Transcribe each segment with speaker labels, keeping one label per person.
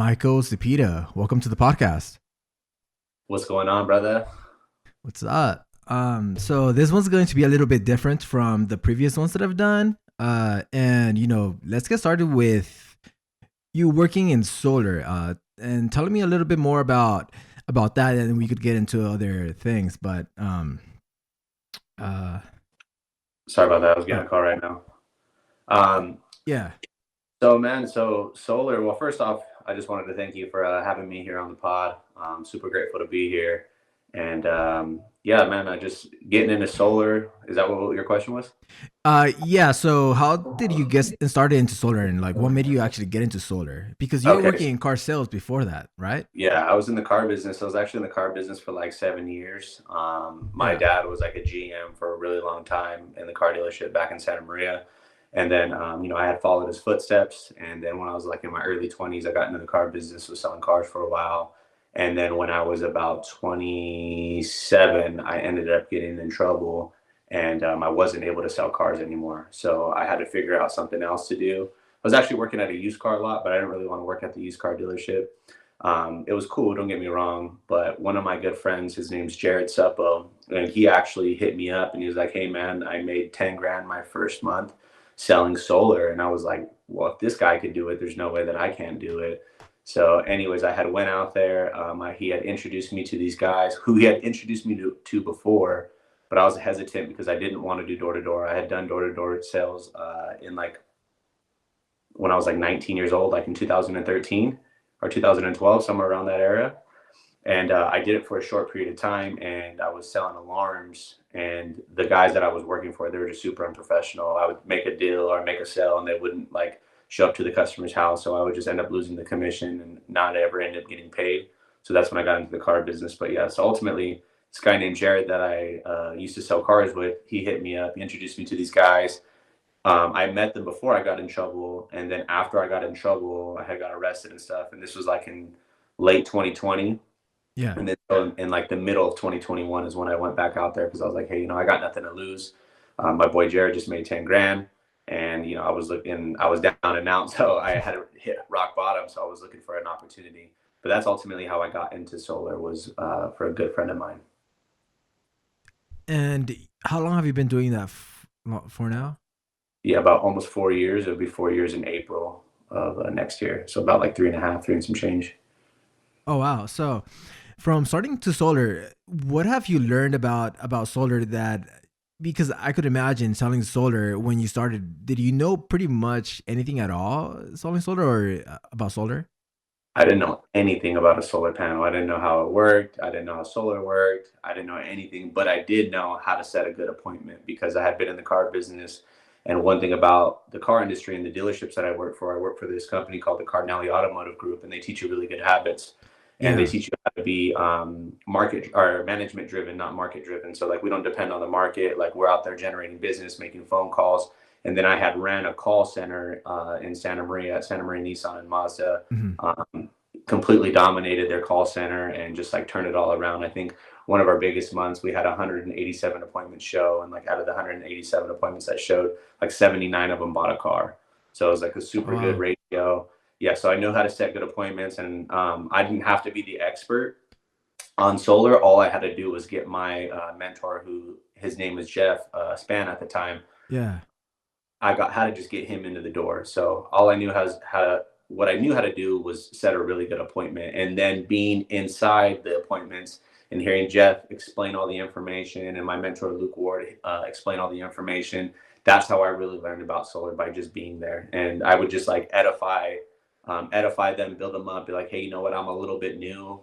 Speaker 1: Mychael Zepeda. Welcome to the podcast.
Speaker 2: What's going on, brother?
Speaker 1: What's up? So this one's going to be a little bit different from the previous ones that I've done. And let's get started with you working in solar. And telling me a little bit more about that, and we could get into other things. But uh,
Speaker 2: Sorry about that. I was
Speaker 1: uh
Speaker 2: getting a call right now. Um,
Speaker 1: yeah.
Speaker 2: so solar. Well, first off, I just wanted to thank you for having me here on the pod. Super grateful to be here. And yeah, man, I just getting into solar. Is that what your question was?
Speaker 1: Yeah. So how did you get started into solar, and like what made you actually get into solar? Because you were
Speaker 2: Okay.
Speaker 1: working in car sales before that, right?
Speaker 2: Yeah, I was in the car business. I was actually in the car business for like 7 years. My
Speaker 1: Yeah.
Speaker 2: dad was like a GM for a really long time in the car dealership back in Santa Maria. And then, I had followed his footsteps. And then when I was like in my early 20s, I got into the car business, was selling cars for a while. And then when I was about 27, I ended up getting in trouble and I wasn't able to sell cars anymore. So I had to figure out something else to do. I was actually working at a used car lot, but I didn't really want to work at the used car dealership. It was cool, don't get me wrong, but one of my good friends, his name's Erik Mora, and he actually hit me up and he was like, "Hey man, I made 10 grand my first month selling solar." And I was like, "Well, if this guy could do it, there's no way that I can't do it." So anyways, I had went out there. He had introduced me to these guys who he had introduced me to before, but I was hesitant because I didn't want to do door to door. I had done door to door sales in like when I was like 19 years old, like in 2013 or 2012, somewhere around that era. And I did it for a short period of time, and I was selling alarms. And the guys that I was working for, they were just super unprofessional. I would make a deal or make a sale, and they wouldn't like show up to the customer's house. So I would just end up losing the commission and not ever end up getting paid. So that's when I got into the car business. But yeah, so ultimately, this guy named Jared that I used to sell cars with, he hit me up. He introduced me to these guys. I met them before I got in trouble, and then after I got in trouble, I had got arrested and stuff. And this was like in late 2020,
Speaker 1: Yeah.
Speaker 2: and then so in like the middle of 2021 is when I went back out there because I was like, hey, I got nothing to lose. My boy Jared just made 10 grand, and I was down and out, so I had to hit rock bottom. So I was looking for an opportunity. But that's ultimately how I got into solar was for a good friend of mine.
Speaker 1: And how long have you been doing that for now?
Speaker 2: Yeah, about almost 4 years. It'll be 4 years in April of next year. So about like three and a half, three and some change.
Speaker 1: Oh wow. So from starting to solar, what have you learned about solar that, because I could imagine selling solar when you started, did you know pretty much anything at all selling solar or about solar?
Speaker 2: I didn't know anything about a solar panel. I didn't know how it worked. I didn't know how solar worked. I didn't know anything, but I did know how to set a good appointment because I had been in the car business. And one thing about the car industry and the dealerships that I work for this company called the Cardinelli Automotive Group, and they teach you really good habits. And they
Speaker 1: Yeah.
Speaker 2: teach you how to be market or management driven, not market driven. So like we don't depend on the market. Like we're out there generating business, making phone calls. And then I had ran a call center in Santa Maria at Santa Maria Nissan and Mazda,
Speaker 1: Hmm.
Speaker 2: completely dominated their call center and just like turned it all around. I think one of our biggest months, we had 187 appointments show. And like out of the 187 appointments that showed, like 79 of them bought a car. So it was like a super good
Speaker 1: Wow.
Speaker 2: ratio. Yeah. So I know how to set good appointments, and I didn't have to be the expert on solar. All I had to do was get my mentor, who his name was Jeff Span at the time.
Speaker 1: Yeah.
Speaker 2: I got how to just get him into the door. So all I knew how to what I knew how to do was set a really good appointment, and then being inside the appointments and hearing Jeff explain all the information and my mentor Luke Ward explain all the information. That's how I really learned about solar, by just being there. And I would just like edify them, build them up, be like, hey, you know what? I'm a little bit new.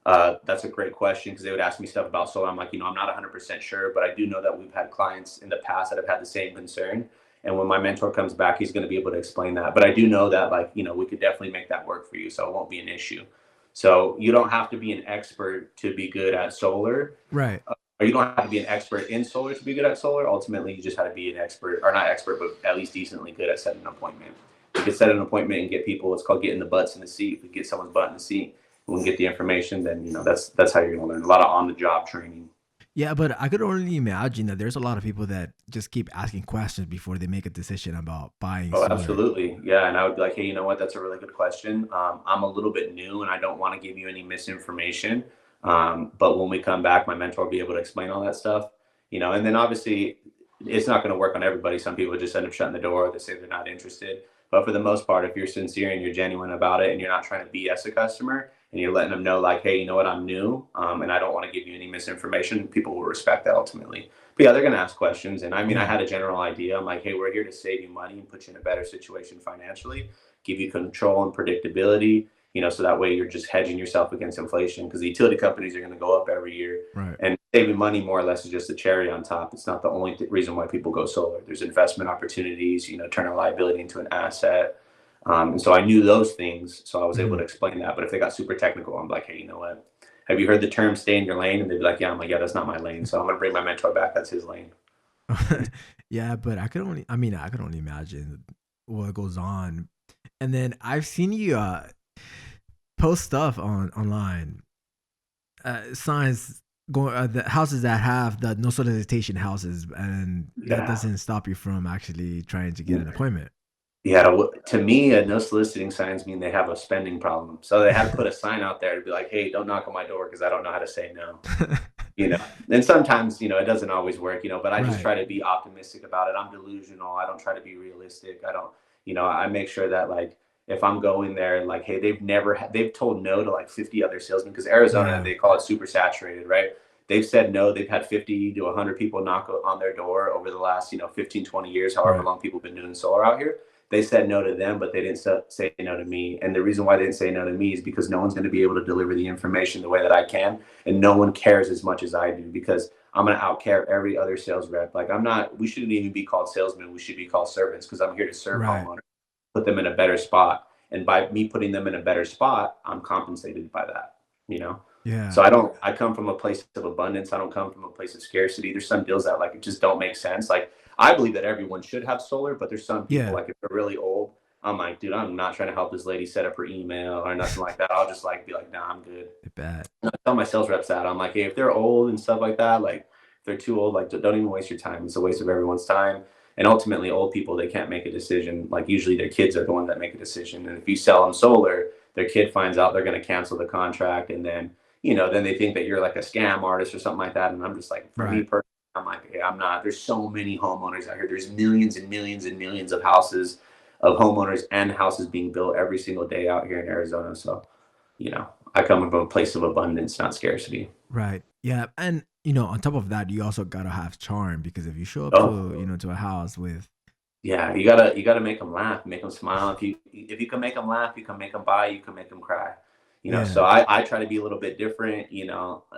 Speaker 2: That's a great question because they would ask me stuff about solar. I'm like, I'm not 100% sure, but I do know that we've had clients in the past that have had the same concern. And when my mentor comes back, he's going to be able to explain that. But I do know that, like, we could definitely make that work for you. So it won't be an issue. So you don't have to be an expert to be good at solar,
Speaker 1: Right.
Speaker 2: or you don't have to be an expert in solar to be good at solar. Ultimately, you just have to be an expert, or not expert, but at least decently good at setting an appointment. You can set an appointment and get people, it's called getting the butts in the seat. If we get someone's butt in the seat, we can get the information, then that's how you're going to learn. A lot of on the job training.
Speaker 1: Yeah, but I could only imagine that there's a lot of people that just keep asking questions before they make a decision about buying
Speaker 2: Oh,
Speaker 1: solar.
Speaker 2: absolutely. Yeah. And I would be like, hey, you know what? That's a really good question. I'm a little bit new and I don't want to give you any misinformation. But when we come back, my mentor will be able to explain all that stuff, and then obviously it's not going to work on everybody. Some people just end up shutting the door. They say they're not interested. But for the most part, if you're sincere and you're genuine about it and you're not trying to BS a customer and you're letting them know, like, hey, you know what? I'm new and I don't want to give you any misinformation, people will respect that ultimately. But yeah, they're going to ask questions. And I mean, I
Speaker 1: Yeah.
Speaker 2: had a general idea. I'm like, hey, we're here to save you money and put you in a better situation financially, give you control and predictability, so that way you're just hedging yourself against inflation because the utility companies are going to go up every year.
Speaker 1: Right.
Speaker 2: And saving money more or less is just the cherry on top. It's not the only reason why people go solar. There's investment opportunities, turn a liability into an asset. And so I knew those things. So I was able
Speaker 1: Mhm.
Speaker 2: to explain that. But if they got super technical, I'm like, hey, you know what? Have you heard the term stay in your lane? And they'd be like, yeah. I'm like, yeah, that's not my lane. So I'm going to bring my mentor back. That's his lane.
Speaker 1: Yeah, but I could only imagine what goes on. And then I've seen you post stuff on online, signs going the houses that have the no solicitation houses, and that
Speaker 2: Yeah.
Speaker 1: doesn't stop you from actually trying to get an appointment.
Speaker 2: Yeah, to me, no soliciting signs mean they have a spending problem. So they had to put a sign out there to be like, "Hey, don't knock on my door because I don't know how to say no." And sometimes, it doesn't always work, but I just
Speaker 1: Right.
Speaker 2: try to be optimistic about it. I'm delusional. I don't try to be realistic. I don't, I make sure that like if I'm going there, like, hey, they've told no to like 50 other salesmen because Arizona,
Speaker 1: Yeah.
Speaker 2: they call it super saturated, right? They've said no. They've had 50 to 100 people knock on their door over the last, 15, 20 years, however
Speaker 1: Right.
Speaker 2: long people have been doing solar out here. They said no to them, but they didn't say no to me. And the reason why they didn't say no to me is because no one's going to be able to deliver the information the way that I can. And no one cares as much as I do because I'm going to outcare every other sales rep. Like we shouldn't even be called salesmen. We should be called servants because I'm here to serve
Speaker 1: Right.
Speaker 2: homeowners, put them in a better spot. And by me putting them in a better spot, I'm compensated by that, you know? So
Speaker 1: Yeah.
Speaker 2: I come from a place of abundance. I don't come from a place of scarcity. There's some deals that like it just don't make sense. Like I believe that everyone should have solar, but there's some people
Speaker 1: Yeah.
Speaker 2: like if they're really old, I'm like, dude, I'm not trying to help this lady set up her email or nothing like that. I'll just like be like, nah, I'm good.
Speaker 1: I bet.
Speaker 2: And I tell my sales reps that I'm like, hey, if they're old and stuff like that, like if they're too old, like don't even waste your time. It's a waste of everyone's time. And ultimately, old people they can't make a decision. Like usually, their kids are the ones that make a decision. And if you sell them solar, their kid finds out they're going to cancel the contract, and then they think that you're like a scam artist or something like that. And I'm just like, for me
Speaker 1: Right.
Speaker 2: personally, I'm like, hey, I'm not. There's so many homeowners out here. There's millions and millions and millions of houses, of homeowners and houses being built every single day out here in Arizona. So I come from a place of abundance, not scarcity.
Speaker 1: Right. Yeah. And on top of that, you also gotta have charm, because if you show up to
Speaker 2: Oh,
Speaker 1: to a house with
Speaker 2: yeah, you gotta make them laugh, make them smile. If you can make them laugh, you can make them buy, you can make them cry. So
Speaker 1: yeah.
Speaker 2: I try to be a little bit different.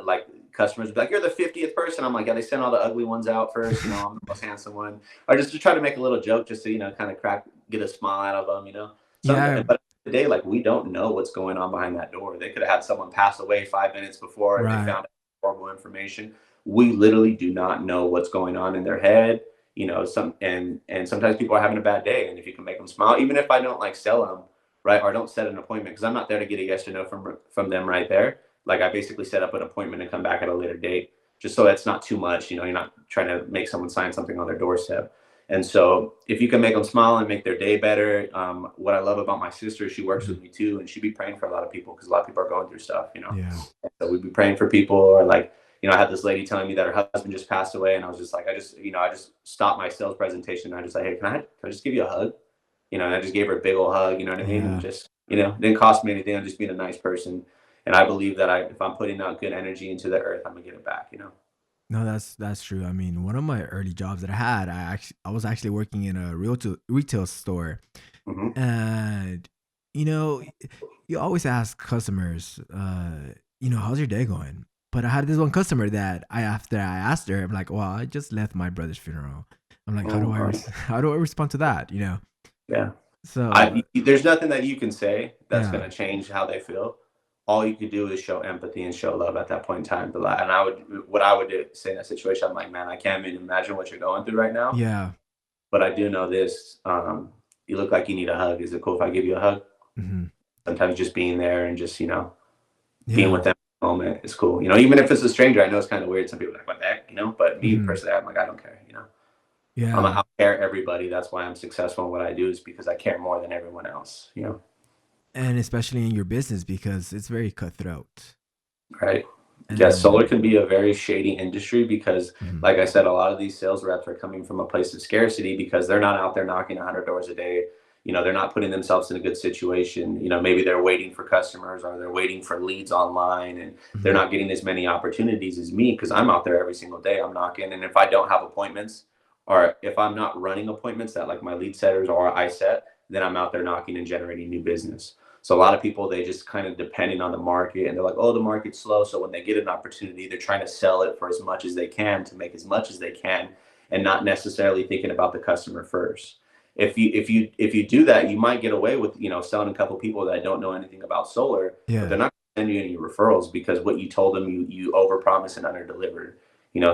Speaker 2: Like customers be like, "You're the 50th person." I'm like, "Yeah, they sent all the ugly ones out first. I'm the most handsome one." Or just to try to make a little joke, just to kind of get a smile out of them.
Speaker 1: Yeah.
Speaker 2: But today, like we don't know what's going on behind that door. They could have had someone pass away 5 minutes before, and they
Speaker 1: Right.
Speaker 2: found horrible information. We literally do not know what's going on in their head. And sometimes people are having a bad day, and if you can make them smile, even if I don't like sell them, right, or I don't set an appointment because I'm not there to get a yes or no from them right there. Like I basically set up an appointment and come back at a later date, just so that's not too much. You're not trying to make someone sign something on their doorstep. And so if you can make them smile and make their day better, what I love about my sister, she works
Speaker 1: Mhm.
Speaker 2: with me too, and she'd be praying for a lot of people because a lot of people are going through stuff.
Speaker 1: Yeah.
Speaker 2: So we'd be praying for people, or like, I had this lady telling me that her husband just passed away, and I was just like, I just stopped my sales presentation. And I just like, hey, can I just give you a hug? And I just gave her a big old hug. You know what I mean? And
Speaker 1: Yeah.
Speaker 2: just, it didn't cost me anything. I'm just being a nice person. And I believe that if I'm putting out good energy into the earth, I'm gonna get it back.
Speaker 1: No, that's true. I mean, one of my early jobs that I had, I was actually working in a retail store,
Speaker 2: Hmm.
Speaker 1: and you know, you always ask customers, how's your day going? But I had this one customer that after I asked her, I'm like, well, I just left my brother's funeral. I'm like,
Speaker 2: Oh,
Speaker 1: how do I respond to that?
Speaker 2: yeah.
Speaker 1: So
Speaker 2: There's nothing that you can say that's
Speaker 1: yeah,
Speaker 2: going to change how they feel. All you could do is show empathy and show love at that point in time. And what I would say in that situation, I'm like, man, I can't even imagine what you're going through right now.
Speaker 1: yeah,
Speaker 2: But I do know this. You look like you need a hug. Is it cool if I give you a hug?
Speaker 1: hmm
Speaker 2: Sometimes just being there and just, being
Speaker 1: yeah.
Speaker 2: with them moment is cool. Even if it's a stranger, I know it's kind of weird. Some people are like, what the heck, But me
Speaker 1: Hmm.
Speaker 2: personally, I'm like, I don't care.
Speaker 1: Yeah.
Speaker 2: I care everybody. That's why I'm successful in what I do is because I care more than everyone else.
Speaker 1: And especially in your business because it's very cutthroat.
Speaker 2: Right. Yeah, solar
Speaker 1: And
Speaker 2: can be a very shady industry because,
Speaker 1: mhm.
Speaker 2: like I said, a lot of these sales reps are coming from a place of scarcity because they're not out there knocking 100 doors a day. They're not putting themselves in a good situation. Maybe they're waiting for customers or they're waiting for leads online and they're
Speaker 1: Mhm.
Speaker 2: not getting as many opportunities as me because I'm out there every single day. I'm knocking. And if I don't have appointments or if I'm not running appointments that like my lead setters or I set, then I'm out there knocking and generating new business. So a lot of people, they just kind of depending on the market and they're like, oh, the market's slow. So when they get an opportunity, they're trying to sell it for as much as they can to make as much as they can and not necessarily thinking about the customer first. If you do that, you might get away with, selling a couple people that don't know anything about solar, but they're
Speaker 1: Yeah.
Speaker 2: not going to send you any referrals because what you told them, you overpromised and underdelivered.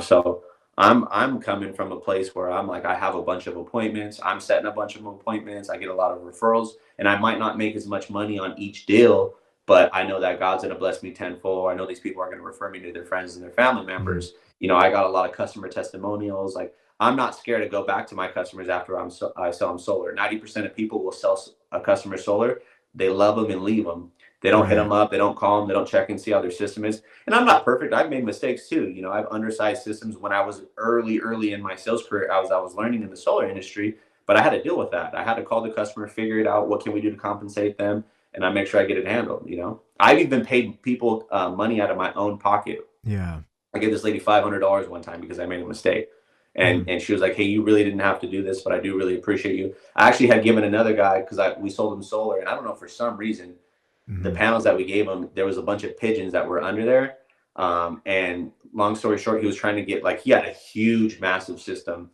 Speaker 2: So I'm coming from a place where I'm like, I have a bunch of appointments. I'm setting a bunch of appointments. I get a lot of referrals and I might not make as much money on each deal, but I know that God's going to bless me tenfold. I know these people are going to refer me to their friends and their family
Speaker 1: Mhm.
Speaker 2: members. I got a lot of customer testimonials. Like I'm not scared to go back to my customers after I sell them solar. 90% of people will sell a customer solar. They love them and leave them. They don't hit
Speaker 1: Right.
Speaker 2: them up. They don't call them. They don't check and see how their system is. And I'm not perfect. I've made mistakes too. I've undersized systems when I was early in my sales career. I was learning in the solar industry, but I had to deal with that. I had to call the customer, figure it out. What can we do to compensate them? And I make sure I get it handled. I've even paid people money out of my own pocket.
Speaker 1: Yeah.
Speaker 2: I gave this lady $500 one time because I made a mistake. And
Speaker 1: Mhm.
Speaker 2: and she was like, "Hey, you really didn't have to do this, but I do really appreciate you." I actually had given another guy because we sold him solar, and I don't know for some reason the
Speaker 1: Mhm.
Speaker 2: panels that we gave him, there was a bunch of pigeons that were under there. And long story short, he was trying to get like he had a huge, massive system,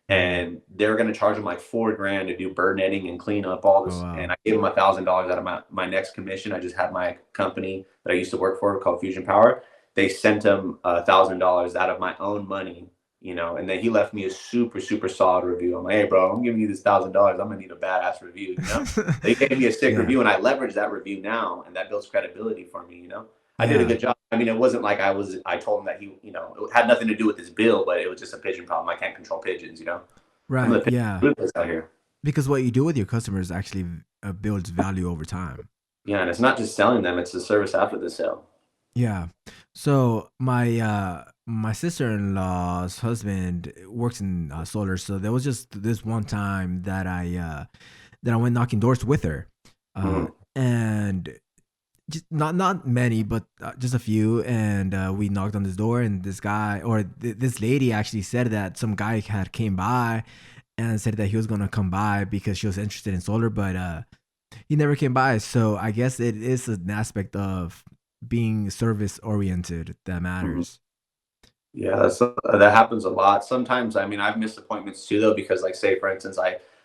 Speaker 1: Mhm.
Speaker 2: and they were going to charge him like 4 grand to do bird netting and clean up all
Speaker 1: Oh
Speaker 2: this. And
Speaker 1: wow.
Speaker 2: I gave him $1,000 out of my next commission. I just had my company that I used to work for called Fusion Power. They sent him $1,000 out of my own money. And then he left me a super, super solid review. I'm like, hey, bro, I'm giving you this $1,000. I'm gonna need a badass review. They gave me a sick
Speaker 1: Yeah.
Speaker 2: review, and I leverage that review now, and that builds credibility for me. I did a
Speaker 1: Yeah.
Speaker 2: good job. I mean, it wasn't like I told him that it had nothing to do with his bill, but it was just a pigeon problem. I can't control pigeons. Some
Speaker 1: Right.
Speaker 2: of the
Speaker 1: Yeah.
Speaker 2: pigeons out here.
Speaker 1: Because what you do with your customers actually builds value over time.
Speaker 2: Yeah, and it's not just selling them; it's the service after the sale.
Speaker 1: Yeah. So my sister-in-law's husband works in solar. So there was just this one time that I went knocking doors with her,
Speaker 2: Mhm.
Speaker 1: and just not many, but just a few. And we knocked on this door, and this guy or this lady actually said that some guy had came by and said that he was gonna come by because she was interested in solar, but he never came by. So I guess it is an aspect of being service oriented that
Speaker 2: Mhm.
Speaker 1: matters.
Speaker 2: Yeah, that happens a lot. Sometimes, I mean, I've missed appointments too, though, because, like, say, for instance,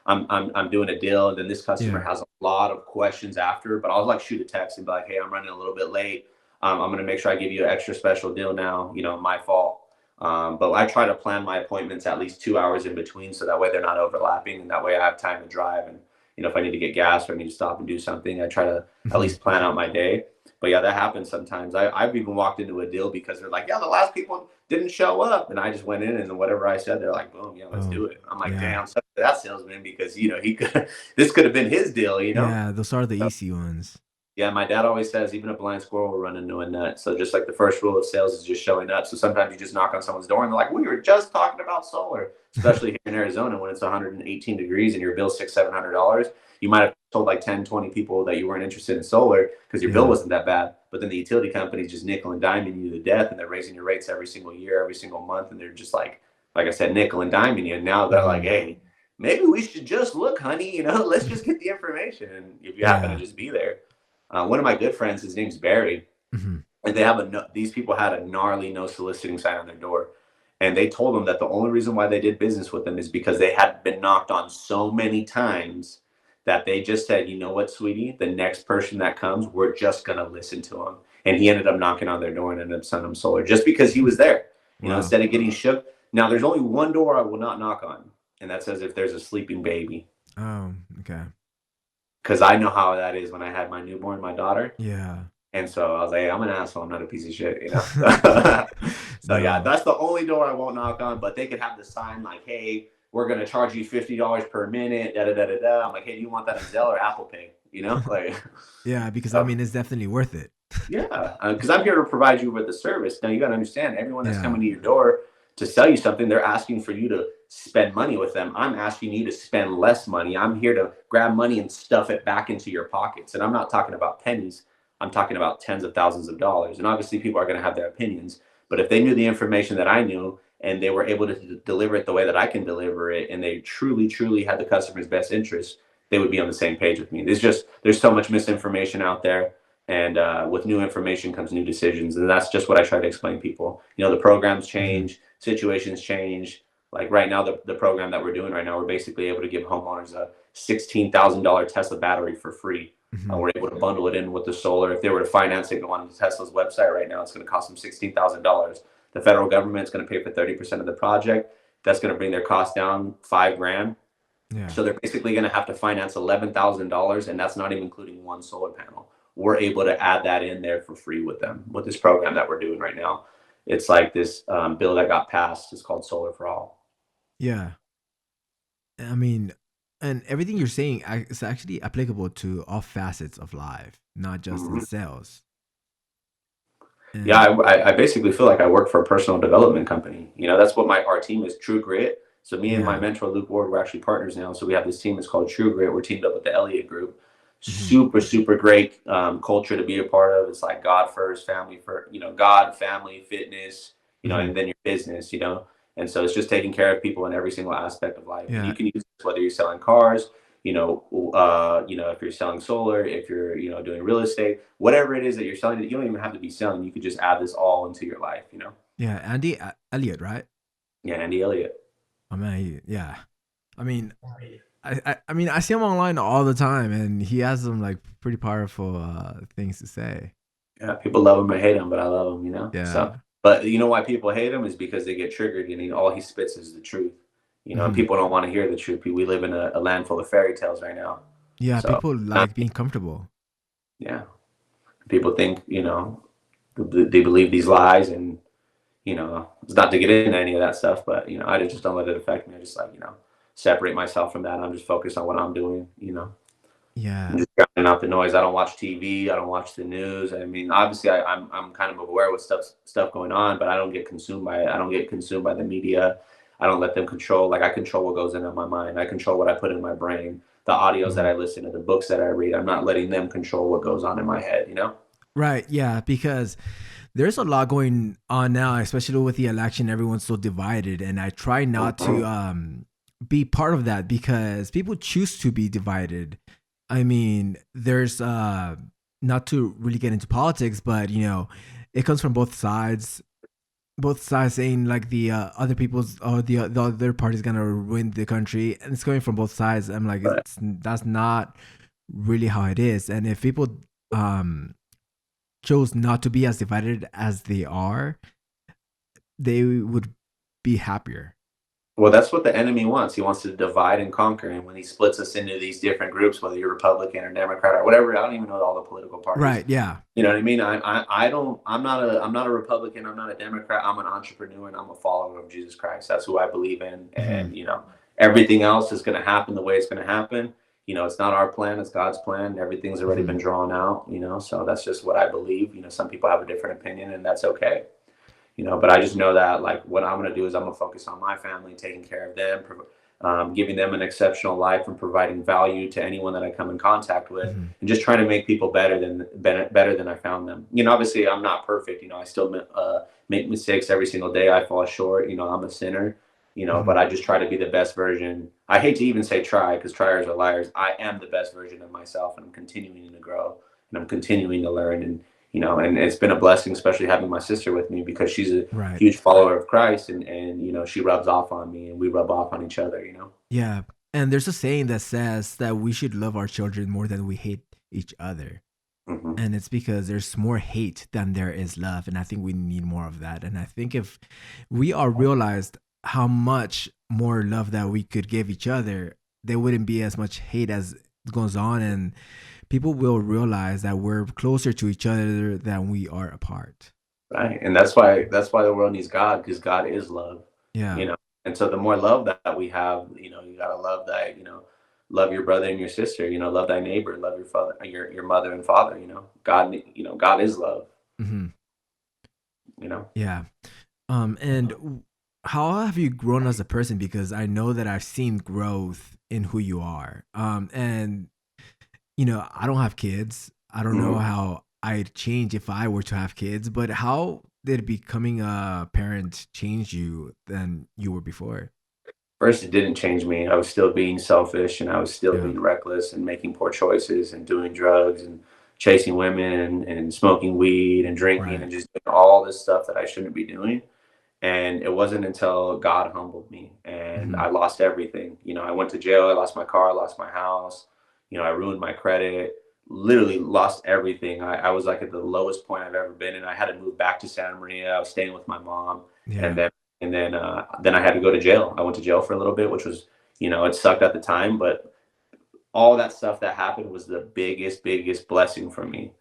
Speaker 2: I'm doing a deal, and then this customer
Speaker 1: Yeah.
Speaker 2: has a lot of questions after, but I'll like shoot a text and be like, "Hey, I'm running a little bit late. I'm gonna make sure I give you an extra special deal now. My fault." But I try to plan my appointments at least 2 hours in between, so that way they're not overlapping, and that way I have time to drive. And if I need to get gas or I need to stop and do something, I try to at
Speaker 1: Hmm.
Speaker 2: least plan out my day. But yeah, that happens sometimes. I've even walked into a deal because they're like, "Yeah, the last people didn't show up," and I just went in and whatever I said, they're like, "Boom, yeah, let's
Speaker 1: Oh,
Speaker 2: do it." I'm like,
Speaker 1: yeah.
Speaker 2: "Damn, suck to that salesman because he could this could have been his deal."
Speaker 1: Yeah. Those are the
Speaker 2: So,
Speaker 1: easy ones.
Speaker 2: yeah, my dad always says even a blind squirrel will run into a nut. So just like the first rule of sales is just showing up. So sometimes you just knock on someone's door and they're like, "We were just talking about solar," especially here in Arizona when it's 118 degrees and your bill's $600-700. You might have told like 10, 20 people that you weren't interested in solar because your bill
Speaker 1: Yeah.
Speaker 2: wasn't that bad. But then the utility company's just nickel and diming you to death and they're raising your rates every single year, every single month. And they're just like I said, nickel and diming you. And now they're like,
Speaker 1: Hmm.
Speaker 2: "Hey, maybe we should just look, honey, let's just get the information." And if you happen to
Speaker 1: Yeah.
Speaker 2: just be there, one of my good friends, his name's Barry,
Speaker 1: Hmm.
Speaker 2: and they have these people had a gnarly no soliciting sign on their door. And they told them that the only reason why they did business with them is because they had been knocked on so many times that they just said, "You know what, sweetie, the next person that comes, we're just going to listen to him." And he ended up knocking on their door and ended up sending them solar just because he was there,
Speaker 1: Wow.
Speaker 2: instead of getting shook. Now, there's only one door I will not knock on, and that says if there's a sleeping baby,
Speaker 1: Oh, okay.
Speaker 2: because I know how that is when I had my newborn, my daughter.
Speaker 1: Yeah.
Speaker 2: And so I was like, hey, I'm an asshole. I'm not a piece of shit, you know? So yeah,
Speaker 1: No.
Speaker 2: that's the only door I won't knock on, but they could have the sign like, hey, we're going to charge you $50 per minute, da da da da da. I'm like, hey, do you want that in Zelle or Apple Pay? You know, like,
Speaker 1: Yeah, because I
Speaker 2: so,
Speaker 1: mean, it's definitely worth it.
Speaker 2: yeah, because I'm here to provide you with a service. Now you got to understand, everyone that's
Speaker 1: Yeah.
Speaker 2: coming to your door to sell you something, they're asking for you to spend money with them. I'm asking you to spend less money. I'm here to grab money and stuff it back into your pockets. And I'm not talking about pennies. I'm talking about tens of thousands of dollars. And obviously, people are going to have their opinions. But if they knew the information that I knew and they were able to deliver it the way that I can deliver it, and they truly, truly had the customer's best interest, they would be on the same page with me. There's so much misinformation out there, and with new information comes new decisions, and that's just what I try to explain people. You know, the programs
Speaker 1: Hmm.
Speaker 2: change, situations change. Like right now, the program that we're doing right now, we're basically able to give homeowners a $16,000 Tesla battery for free.
Speaker 1: Hmm.
Speaker 2: We're able to bundle it in with the solar. If they were to finance it on Tesla's website right now, it's going to cost them $16,000. The federal government's going to pay for 30% of the project. That's going to bring their cost down 5 grand.
Speaker 1: Yeah.
Speaker 2: So they're basically going to have to finance $11,000, and that's not even including one solar panel. We're able to add that in there for free with them with this program that we're doing right now. It's like this bill that got passed. It's called Solar for All.
Speaker 1: Yeah. I mean, and everything you're saying is actually applicable to all facets of life, not just in
Speaker 2: Mhm.
Speaker 1: sales.
Speaker 2: Yeah,
Speaker 1: And
Speaker 2: I basically feel like I work for a personal development company. You know, that's what our team is, True Grit. So me and my
Speaker 1: yeah.
Speaker 2: mentor Luke Ward, we're actually partners now. So we have this team. It's called True Grit. We're teamed up with the Elliott Group.
Speaker 1: Hmm.
Speaker 2: Super, super great culture to be a part of. It's like God first, family first. You know, God, family, fitness. You know,
Speaker 1: Hmm.
Speaker 2: and then your business. You know, and so it's just taking care of people in every single aspect of life. And you
Speaker 1: Yeah.
Speaker 2: can use this whether you're selling cars, if you're selling solar, if you're, doing real estate, whatever it is that you're selling, you don't even have to be selling. You could just add this all into your life, you know?
Speaker 1: Yeah. Andy Elliott, right?
Speaker 2: Yeah, Andy Elliott.
Speaker 1: I mean, yeah. I mean, I mean, I see him online all the time, and he has some like pretty powerful things to say.
Speaker 2: Yeah, people love him or hate him, but I love him, you know? So,
Speaker 1: Yeah.
Speaker 2: but you know why people hate him is because they get triggered and all he spits is the truth, and
Speaker 1: Hmm.
Speaker 2: people don't want to hear the truth. We live in a land full of fairy tales right now.
Speaker 1: Yeah.
Speaker 2: So,
Speaker 1: People like being comfortable.
Speaker 2: yeah, people think, they believe these lies, and it's not to get into any of that stuff, but I just don't let it affect me. I just like, separate myself from that. I'm just focused on what I'm doing,
Speaker 1: Yeah.
Speaker 2: and just drowning out the noise. I don't watch TV. I don't watch the news. I mean, obviously, I'm kind of aware with stuff going on, but I don't get consumed by it. I don't get consumed by the media. I don't let them control. Like I control what goes into my mind. I control what I put in my brain. The audios that
Speaker 1: Hmm.
Speaker 2: I listen to, the books that I read. I'm not letting them control what goes on in my head. You know.
Speaker 1: Right. Yeah. Because there's a lot going on now, especially with the election. Everyone's so divided, and I try not to
Speaker 2: Mhm.
Speaker 1: be part of that because people choose to be divided. I mean, there's not to really get into politics, but it comes from both sides. Both sides saying like the other people's or the other party's gonna ruin the country, and it's coming from both sides. I'm like,
Speaker 2: But
Speaker 1: that's not really how it is. And if people um chose not to be as divided as they are, they would be happier.
Speaker 2: Well, that's what the enemy wants. He wants to divide and conquer. And when he splits us into these different groups, whether you're Republican or Democrat or whatever, I don't even know all the political parties.
Speaker 1: Right. Yeah.
Speaker 2: You know what I mean? I don't. I'm not a Republican. I'm not a Democrat. I'm an entrepreneur and I'm a follower of Jesus Christ. That's who I believe in.
Speaker 1: Hmm.
Speaker 2: And everything else is going to happen the way it's going to happen. It's not our plan. It's God's plan. Everything's already
Speaker 1: Hmm.
Speaker 2: been drawn out. So that's just what I believe. Some people have a different opinion, and that's okay. But I just know that like what I'm going to do is I'm going to focus on my family, taking care of them, giving them an exceptional life, and providing value to anyone that I come in contact with,
Speaker 1: Hmm.
Speaker 2: and just trying to make people better than I found them. Obviously I'm not perfect. I still make mistakes every single day. I fall short. I'm a sinner.
Speaker 1: Hmm.
Speaker 2: But I just try to be the best version. I hate to even say try, because triers are liars. I am the best version of myself, and I'm continuing to grow, and I'm continuing to learn, and it's been a blessing, especially having my sister with me, because she's a
Speaker 1: Right.
Speaker 2: huge follower of Christ, and she rubs off on me, and we rub off on each other.
Speaker 1: Yeah. And there's a saying that says that we should love our children more than we hate each other.
Speaker 2: Hmm.
Speaker 1: And it's because there's more hate than there is love. And I think we need more of that. And I think if we all realized how much more love that we could give each other, there wouldn't be as much hate as goes on, and people will realize that we're closer to each other than we are apart.
Speaker 2: Right. And that's why the world needs God, because God is love,
Speaker 1: Yeah.
Speaker 2: you know. And so the more love that we have, you gotta love that, love your brother and your sister, love thy neighbor, love your father, your mother and father, God, God is love,
Speaker 1: Hmm.
Speaker 2: you know.
Speaker 1: Yeah. And how have you grown as a person? Because I know that I've seen growth in who you are. And I don't have kids. I don't know
Speaker 2: Mhm.
Speaker 1: how I'd change if I were to have kids, but how did becoming a parent change you than you were before?
Speaker 2: First, it didn't change me. I was still being selfish, and I was still
Speaker 1: Yeah.
Speaker 2: being reckless and making poor choices and doing drugs and chasing women and smoking weed and drinking
Speaker 1: Right.
Speaker 2: and just doing all this stuff that I shouldn't be doing. And it wasn't until God humbled me and
Speaker 1: Hmm.
Speaker 2: I lost everything. I went to jail, I lost my car, I lost my house, I ruined my credit, literally lost everything. I was like at the lowest point I've ever been, and I had to move back to Santa Maria. I was staying with my mom, and
Speaker 1: Yeah.
Speaker 2: then I had to go to jail. I went to jail for a little bit, which was, it sucked at the time, but all that stuff that happened was the biggest blessing for me,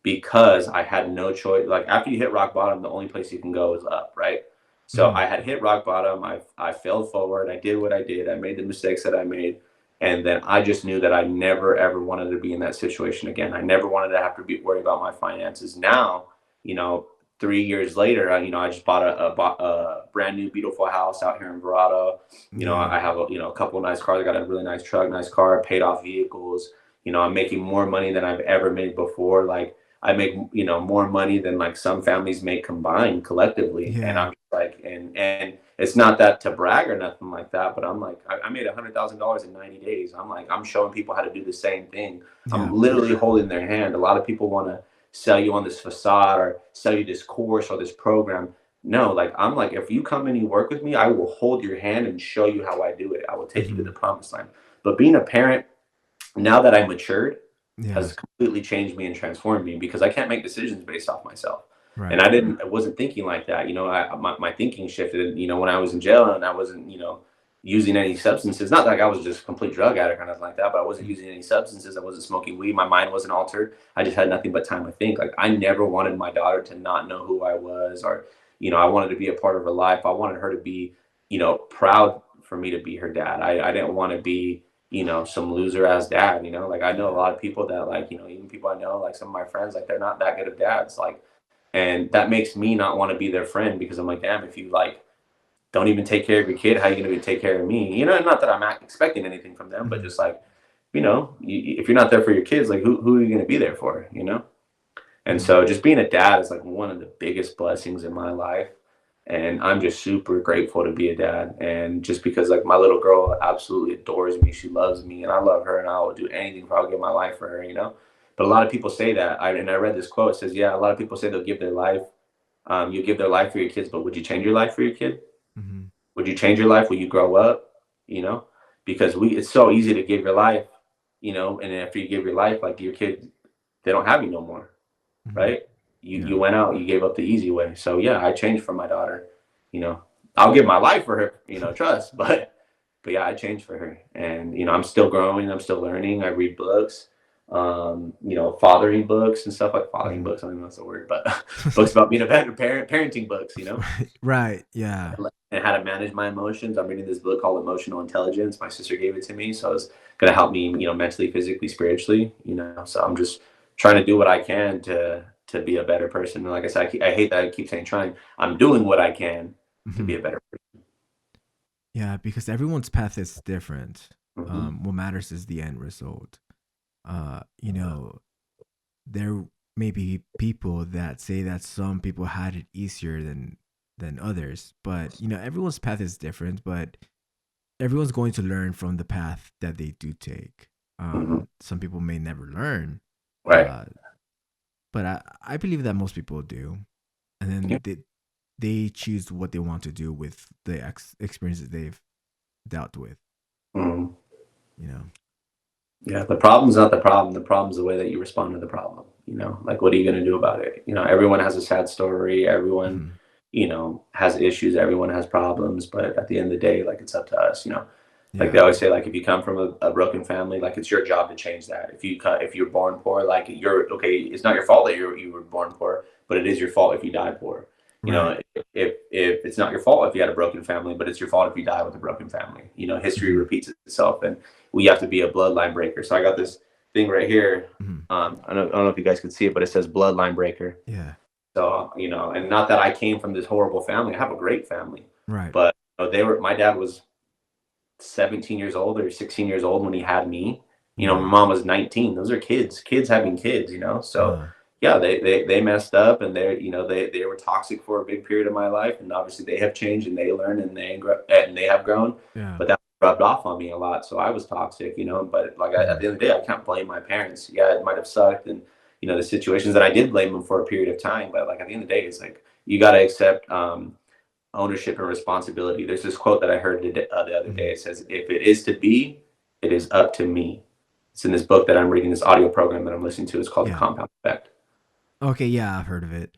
Speaker 2: because I had no choice. Like, after you hit rock bottom, the only place you can go is up, right? So
Speaker 1: Hmm.
Speaker 2: I had hit rock bottom. I failed forward. I did what I did. I made the mistakes that I made. And then I just knew that I never ever wanted to be in that situation again. I never wanted to have to be worried about my finances. Now, you know, 3 years later, I just bought a brand new beautiful house out here in Verrado.
Speaker 1: Yeah.
Speaker 2: I have a couple of nice cars. I got a really nice truck, nice car, paid off vehicles. I'm making more money than I've ever made before. Like, I make, more money than like some families make combined collectively. And
Speaker 1: Yeah.
Speaker 2: I'm just like, and it's not that to brag or nothing like that, but I'm like, I made $100,000 in 90 days. I'm like, I'm showing people how to do the same thing. I'm
Speaker 1: Yeah.
Speaker 2: literally holding their hand. A lot of people want to sell you on this facade or sell you this course or this program. No, like, I'm like, if you come and you work with me, I will hold your hand and show you how I do it. I will take you to
Speaker 1: Hmm.
Speaker 2: the promised land. But being a parent, now that I matured,
Speaker 1: Yeah.
Speaker 2: has completely changed me and transformed me, because I can't make decisions based off myself. And
Speaker 1: Right.
Speaker 2: I wasn't thinking like that. My thinking shifted, when I was in jail and I wasn't, using any substances. Not like I was just a complete drug addict or nothing like that, but I wasn't
Speaker 1: Mm.
Speaker 2: using any substances. I wasn't smoking weed. My mind wasn't altered. I just had nothing but time to think. Like, I never wanted my daughter to not know who I was, or, I wanted to be a part of her life. I wanted her to be, proud for me to be her dad. I didn't want to be, some loser ass dad, like, I know a
Speaker 1: Yeah.
Speaker 2: lot of people that, like, even people I know, like some of my friends, like, they're not that good of dads. Like, and that makes me not want to be their friend, because I'm like, damn, if you like don't even take care of your kid, how are you going to take care of me? Not that I'm not expecting anything from them, but
Speaker 1: Hmm.
Speaker 2: just like, if you're not there for your kids, like, who are you going to be there for? And
Speaker 1: Yeah.
Speaker 2: so just being a dad is like one of the biggest blessings in my life. And I'm just super grateful to be a dad. And just because, like, my little girl absolutely adores me, she loves me, and I love her, and I will do anything for her. I'll give my life for her. But a lot of people say that. And I read this quote. It says, yeah, a lot of people say they'll give their life. You give their life for your kids, but would you change your life for your kid?
Speaker 1: Hmm.
Speaker 2: Would you change your life when you grow up? You know, because it's so easy to give your life, and after you give your life, like, your kid, they don't have you no more,
Speaker 1: Hmm.
Speaker 2: right? You
Speaker 1: Yeah.
Speaker 2: went out, you gave up the easy way. So yeah, I changed for my daughter. You know, I'll give my life for her. Trust, but yeah, I changed for her, and I'm still growing. I'm still learning. I read books, fathering books and stuff, like fathering
Speaker 1: Hmm.
Speaker 2: books. I don't know if that's a word, but books about being a better parent, parenting books.
Speaker 1: Right. Yeah.
Speaker 2: And how to manage my emotions. I'm reading this book called Emotional Intelligence. My sister gave it to me, so it's going to help me, mentally, physically, spiritually. So I'm just trying to do what I can to be a better person. And like I said, I hate that I keep saying trying. I'm doing what I can to
Speaker 1: Hmm.
Speaker 2: be a better
Speaker 1: Yeah, because everyone's path is different.
Speaker 2: person.
Speaker 1: What matters is the end result. You know, there may be people that say that some people had it easier than others, but everyone's path is different. But everyone's going to learn from the path that they do take.
Speaker 2: Hmm.
Speaker 1: Some people may never learn,
Speaker 2: Right.
Speaker 1: uh, but I believe that most people do, and
Speaker 2: Yeah.
Speaker 1: then they choose what they want to do with the experiences they've dealt with.
Speaker 2: Mhm.
Speaker 1: You know.
Speaker 2: Yeah. The problem's not the problem. The problem's the way that you respond to the problem. Like, what are you going to do about it? Everyone has a sad story. Everyone,
Speaker 1: Hmm.
Speaker 2: has issues. Everyone has problems. But at the end of the day, like, it's up to us. Like they
Speaker 1: Yeah.
Speaker 2: always say, like if you come from a broken family, like it's your job to change that. If you're born poor, like you're okay. It's not your fault that you were born poor, but it is your fault if you die poor. You
Speaker 1: Right.
Speaker 2: know, if it's not your fault if you had a broken family, but it's your fault if you die with a broken family. You know, history
Speaker 1: Hmm.
Speaker 2: repeats itself, and we have to be a bloodline breaker. So I got this thing right here.
Speaker 1: Hmm.
Speaker 2: I don't know if you guys can see it, but it says bloodline breaker.
Speaker 1: Yeah.
Speaker 2: So, and not that I came from this horrible family. I have a great family,
Speaker 1: Right.
Speaker 2: but my dad was 17 years old or 16 years old when he had me. My
Speaker 1: Yeah.
Speaker 2: mom was 19. Those are kids having kids, So
Speaker 1: Uh.
Speaker 2: yeah, they messed up, and they were toxic for a big period of my life, and obviously they have changed and they learned and they have grown,
Speaker 1: Yeah.
Speaker 2: but that rubbed off on me a lot. So I was toxic, but like at
Speaker 1: Hmm.
Speaker 2: the end of the day, I can't blame my parents. Yeah, it might have sucked, and the situations that I did blame them for a period of time, but like at the end of the day, it's like you got to accept ownership and responsibility. There's this quote that I heard the other
Speaker 1: Hmm.
Speaker 2: day. It says, "If it is to be, it is up to me." It's in this book that I'm reading, this audio program that I'm listening to. It's called The
Speaker 1: Yeah.
Speaker 2: Compound Effect.
Speaker 1: Okay. Yeah, I've heard of it.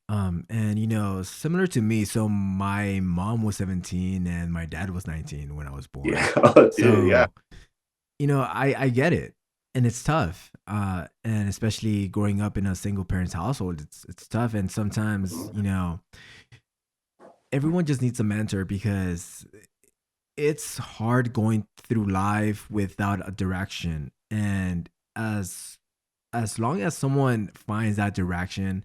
Speaker 1: And similar to me, so my mom was 17 and my dad was 19 when I was born.
Speaker 2: Yeah, oh, dude, yeah.
Speaker 1: So, I get it. And it's tough. And especially growing up in a single parent's household, it's tough. And sometimes, everyone just needs a mentor because it's hard going through life without a direction. And as long as someone finds that direction,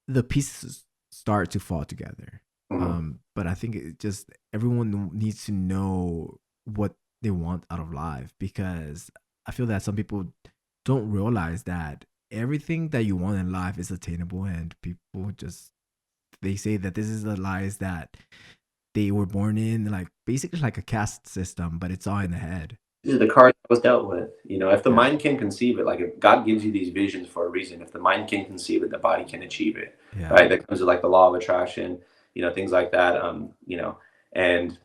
Speaker 1: the pieces start to fall together.
Speaker 2: Mhm.
Speaker 1: But I think it just everyone needs to know what they want out of life because I feel that some people don't realize that everything that you want in life is attainable, and people just they say that this is the lies that they were born in, like basically like a caste system, but it's all in the head.
Speaker 2: These are the cards that was dealt with. If the
Speaker 1: Yeah,
Speaker 2: mind can conceive it, like if God gives you these visions for a reason, if the mind can conceive it, the body can achieve it,
Speaker 1: yeah.
Speaker 2: right? That comes with like the law of attraction, things like that. And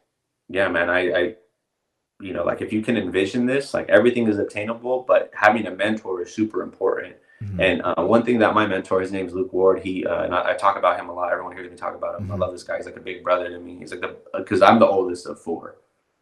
Speaker 2: yeah, man, like if you can envision this, like everything is attainable, but having a mentor is super important.
Speaker 1: Hmm.
Speaker 2: And one thing that my mentor, his name's Luke Ward. And I talk about him a lot. Everyone hears me talk about him. I
Speaker 1: Hmm.
Speaker 2: love this guy. He's like a big brother to me. He's like because I'm the oldest of four,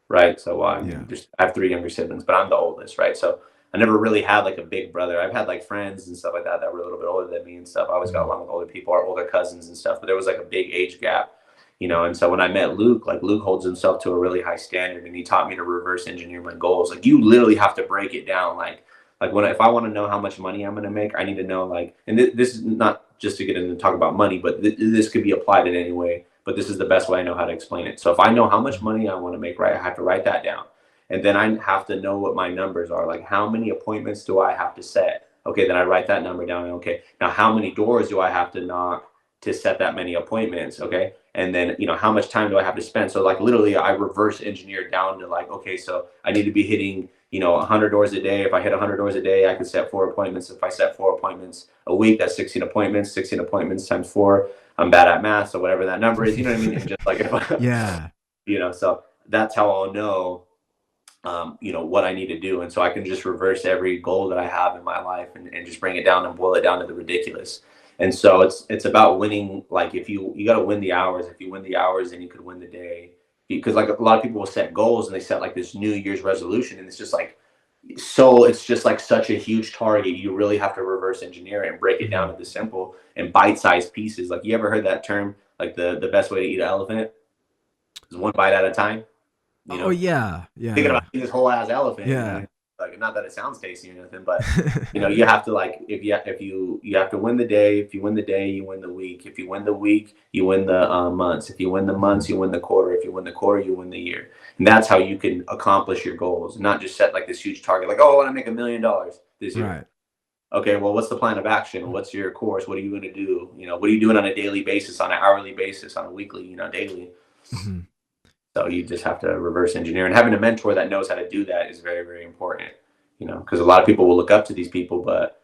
Speaker 2: right? So
Speaker 1: Yeah.
Speaker 2: I have three younger siblings, but I'm the oldest, right? So I never really had like a big brother. I've had like friends and stuff like that were a little bit older than me and stuff. I always got
Speaker 1: Hmm.
Speaker 2: along with older people, or older cousins and stuff. But there was like a big age gap. And so when I met Luke, like Luke holds himself to a really high standard, and he taught me to reverse engineer my goals. Like you literally have to break it down. Like if I want to know how much money I'm going to make, I need to know and this is not just to get into talk about money, but this could be applied in any way. But this is the best way I know how to explain it. So if I know how much money I want to make, right, I have to write that down, and then I have to know what my numbers are. Like how many appointments do I have to set? Okay, then I write that number down. Okay, now how many doors do I have to knock to set that many appointments? Okay, and then how much time do I have to spend? So like literally I reverse engineer down to like, okay, so I need to be hitting 100 doors a day. If I hit 100 doors a day, I can set 4 appointments. If I set 4 appointments a week, that's 16 appointments times 4. I'm bad at math, so whatever that number is, you know what I mean? And just like if I,
Speaker 1: Yeah.
Speaker 2: so that's how I'll know what I need to do. And so I can just reverse every goal that I have in my life, and just bring it down and boil it down to the ridiculous. And so it's about winning. Like if you got to win the hours. If you win the hours, then you could win the day. Because like a lot of people will set goals and they set like this New Year's resolution, and it's just like, so it's just like such a huge target. You really have to reverse engineer it and break it down
Speaker 1: Hmm.
Speaker 2: into simple and bite-sized pieces. Like you ever heard that term, like the best way to eat an elephant is one bite at a time, you
Speaker 1: Oh
Speaker 2: know?
Speaker 1: yeah, yeah,
Speaker 2: Thinking about
Speaker 1: yeah,
Speaker 2: eating this whole ass elephant,
Speaker 1: yeah.
Speaker 2: like not that it sounds tasty or nothing, but you have to like if you have to win the day. If you win the day, you win the week. If you win the week, you win the months. If you win the months,
Speaker 1: Hmm.
Speaker 2: you win the quarter. If you win the quarter, you win the year. And that's how you can accomplish your goals, not just set like this huge target, like, oh, I want to make $1 million this year.
Speaker 1: Right.
Speaker 2: Okay, well, what's the plan of action? What's your course? What are you going to do? What are you doing on a daily basis, on an hourly basis, on a weekly, daily?
Speaker 1: Hmm.
Speaker 2: So you just have to reverse engineer, and having a mentor that knows how to do that is very, very important. Because a lot of people will look up to these people, but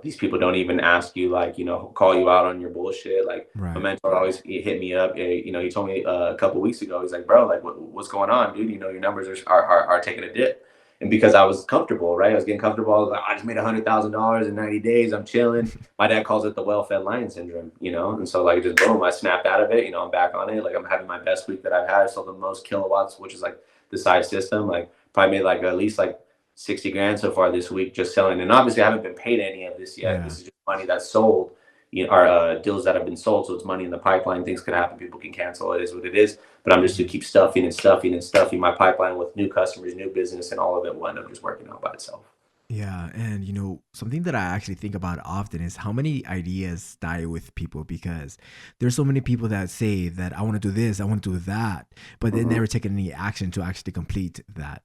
Speaker 2: these people don't even ask you, like, call you out on your bullshit. Like my
Speaker 1: Right.
Speaker 2: mentor always hit me up. He told me a couple weeks ago. He's like, bro, like, what's going on, dude? Your numbers are taking a dip. And because I was comfortable, right? I was getting comfortable. I was like, I just made $100,000 in 90 days. I'm chilling. My dad calls it the well-fed lion syndrome. And so like just boom, I snapped out of it. I'm back on it. Like I'm having my best week that I've had. I sold the most kilowatts, which is like the side system, like probably made like at least like 60 grand so far this week just selling. And obviously I haven't been paid any of this yet.
Speaker 1: Yeah.
Speaker 2: This is just money that's sold, you know, or deals that have been sold. So it's money in the pipeline. Things could happen. People can cancel. It is what it is. But I'm just to
Speaker 1: Mhm.
Speaker 2: keep stuffing and stuffing and stuffing my pipeline with new customers, new business, and all of it will end up just working out by itself.
Speaker 1: Yeah, and something that I actually think about often is how many ideas die with people because there's so many people that say that I want to do this, I want to do that, but they
Speaker 2: Hmm.
Speaker 1: never take any action to actually complete that,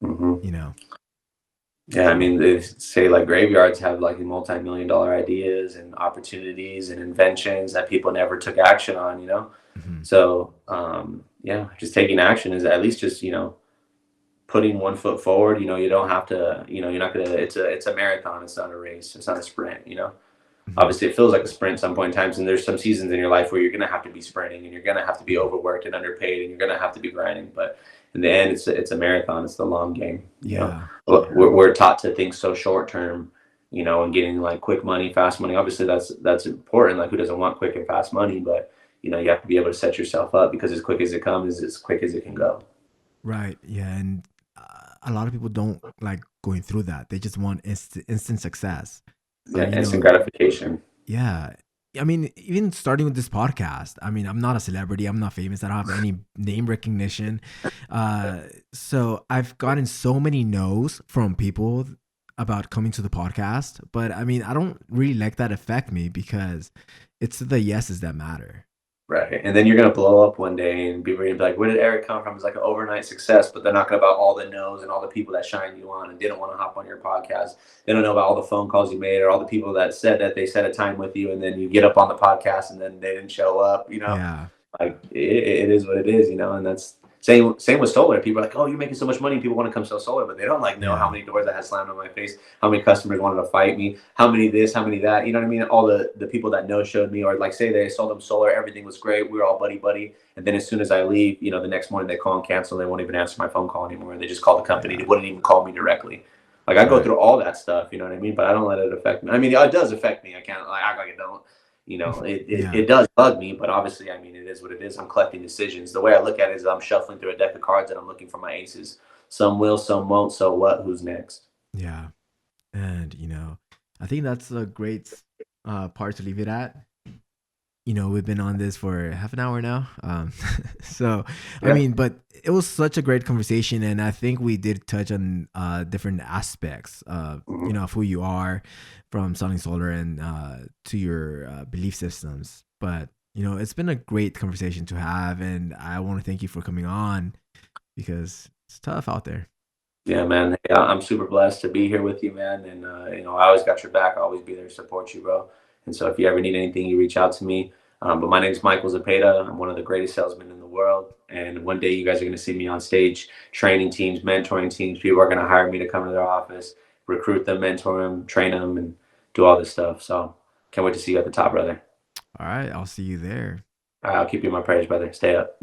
Speaker 2: Hmm.
Speaker 1: you know.
Speaker 2: Yeah, I
Speaker 1: So,
Speaker 2: mean, they say like graveyards have like multi-million dollar ideas and opportunities and inventions that people never took action on, you know?
Speaker 1: mhm.
Speaker 2: So, yeah, just taking action is at least just, putting one foot forward. You don't have to, you're not gonna, it's a marathon. It's not a race. It's not a sprint, you know?
Speaker 1: Mhm.
Speaker 2: Obviously it feels like a sprint at some point in times, and there's some seasons in your life where you're going to have to be sprinting and you're going to have to be
Speaker 1: Mhm.
Speaker 2: overworked and underpaid and you're going to have to be grinding, but in the end it's a marathon. It's the long game,
Speaker 1: Yeah.
Speaker 2: we're taught to think so short term, and getting like quick money, fast money. Obviously that's important. Like, who doesn't want quick and fast money? But you have to be able to set yourself up, because as quick as it comes is as quick as it can go.
Speaker 1: Right. Yeah, and a lot of people don't like going through that. They just want instant success.
Speaker 2: Yeah,
Speaker 1: You
Speaker 2: instant
Speaker 1: know,
Speaker 2: gratification.
Speaker 1: yeah. I mean, even starting with this podcast, I mean, I'm not a celebrity. I'm not famous. I don't have any name recognition. Uh, so I've gotten so many no's from people about coming to the podcast. But I mean, I don't really let that affect me because it's the yeses that matter.
Speaker 2: Right. And then you're going to blow up one day and people are going to be like, where did Erik come from? It's like an overnight success, but they're not going to about all the no's and all the people that shine you on and didn't want to hop on your podcast. They don't know about all the phone calls you made or all the people that said that they set a time with you and then you get up on the podcast and then they didn't show up.
Speaker 1: Yeah.
Speaker 2: Like it is what it is. And that's same with solar. People are like, oh, you're making so much money. People want to come sell solar, but they don't like know how
Speaker 1: Yeah.
Speaker 2: many doors I had slammed on my face, how many customers wanted to fight me, how many this, how many that. You know what I mean? All the people that no showed me, or like say they sold them solar, everything was great. We were all buddy buddy. And then as soon as I leave, the next morning they call and cancel. They won't even answer my phone call anymore. They just call the company. They
Speaker 1: Yeah.
Speaker 2: wouldn't even call me directly. Like, I go
Speaker 1: Right.
Speaker 2: through all that stuff, you know what I mean? But I don't let it affect me. I mean, it does affect me. I can't like act like it don't. It
Speaker 1: Yeah.
Speaker 2: does bug me, but obviously, I mean, it is what it is. I'm collecting decisions. The way I look at it is I'm shuffling through a deck of cards and I'm looking for my aces. Some will, some won't. So what? Who's next?
Speaker 1: Yeah. And, I think that's a great part to leave it at. We've been on this for half an hour now. So, I
Speaker 2: Yeah.
Speaker 1: mean, but it was such a great conversation. And I think we did touch on different aspects
Speaker 2: Mhm.
Speaker 1: of who you are from selling solar and to your belief systems. But, it's been a great conversation to have. And I want to thank you for coming on because it's tough out there.
Speaker 2: Yeah, man. Yeah, I'm super blessed to be here with you, man. And I always got your back. I'll always be there to support you, bro. And so if you ever need anything, you reach out to me. But my name is Mychael Zepeda. I'm one of the greatest salesmen in the world. And one day you guys are going to see me on stage, training teams, mentoring teams. People are going to hire me to come to their office, recruit them, mentor them, train them, and do all this stuff. So can't wait to see you at the top, brother.
Speaker 1: All right. I'll see you there.
Speaker 2: I'll keep you in my prayers, brother. Stay up.